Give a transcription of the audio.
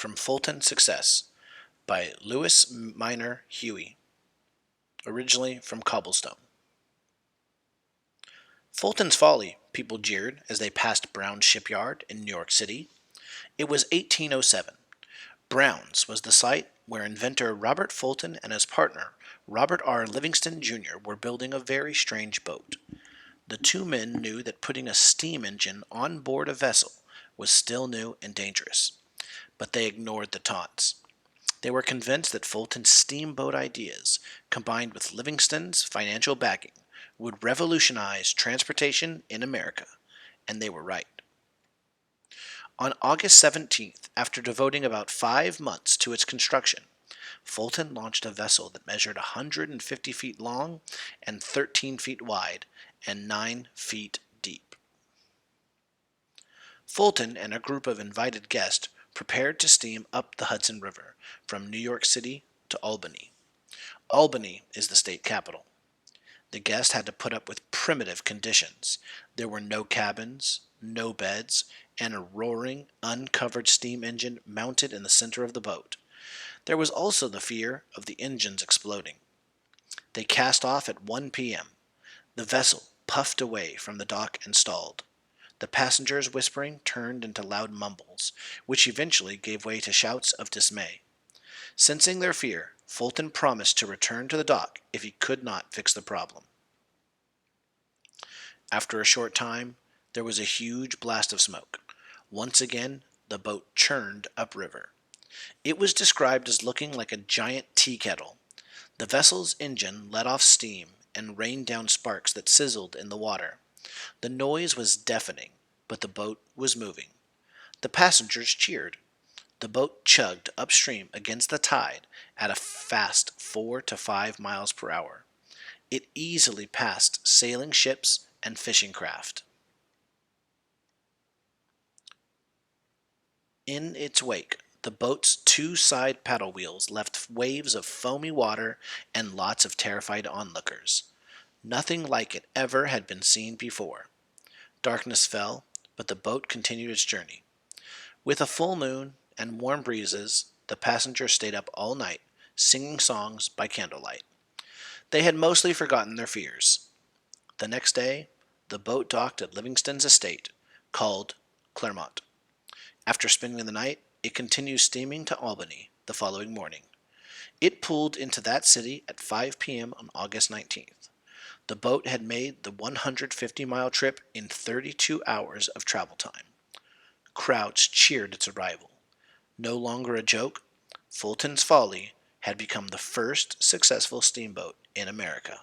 From Fulton Success by Lois Minor Huey, originally from Cobblestone. Fulton's Folly, people jeered as they passed Brown's shipyard in New York City. It was 1807. Brown's was the site where inventor Robert Fulton and his partner, Robert R. Livingston, Jr., were building a very strange boat. The two men knew that putting a steam engine on board a vessel was still new and dangerous, but they ignored the taunts. They were convinced that Fulton's steamboat ideas, combined with Livingston's financial backing, would revolutionize transportation in America, and they were right. On August 17th, after devoting about 5 months to its construction, Fulton launched a vessel that measured 150 feet long and 13 feet wide and 9 feet deep. Fulton and a group of invited guests prepared to steam up the Hudson River from New York City to Albany. Albany is the state capital. The guests had to put up with primitive conditions. There were no cabins, no beds, and a roaring, uncovered steam engine mounted in the center of the boat. There was also the fear of the engines exploding. They cast off at 1 p.m. The vessel puffed away from the dock and stalled. The passengers' whispering turned into loud mumbles, which eventually gave way to shouts of dismay. Sensing their fear, Fulton promised to return to the dock if he could not fix the problem. After a short time, there was a huge blast of smoke. Once again, the boat churned upriver. It was described as looking like a giant tea kettle. The vessel's engine let off steam and rained down sparks that sizzled in the water. The noise was deafening, but the boat was moving. The passengers cheered. The boat chugged upstream against the tide at a fast 4 to 5 miles per hour. It easily passed sailing ships and fishing craft. In its wake, the boat's 2 side paddle wheels left waves of foamy water and lots of terrified onlookers. Nothing like it ever had been seen before. Darkness fell, but the boat continued its journey. With a full moon and warm breezes, the passengers stayed up all night, singing songs by candlelight. They had mostly forgotten their fears. The next day, the boat docked at Livingston's estate, called Clermont. After spending the night, it continued steaming to Albany the following morning. It pulled into that city at 5 p.m. on August 19th. The boat had made the 150-mile trip in 32 hours of travel time. Crowds cheered its arrival. No longer a joke, Fulton's Folly had become the first successful steamboat in America.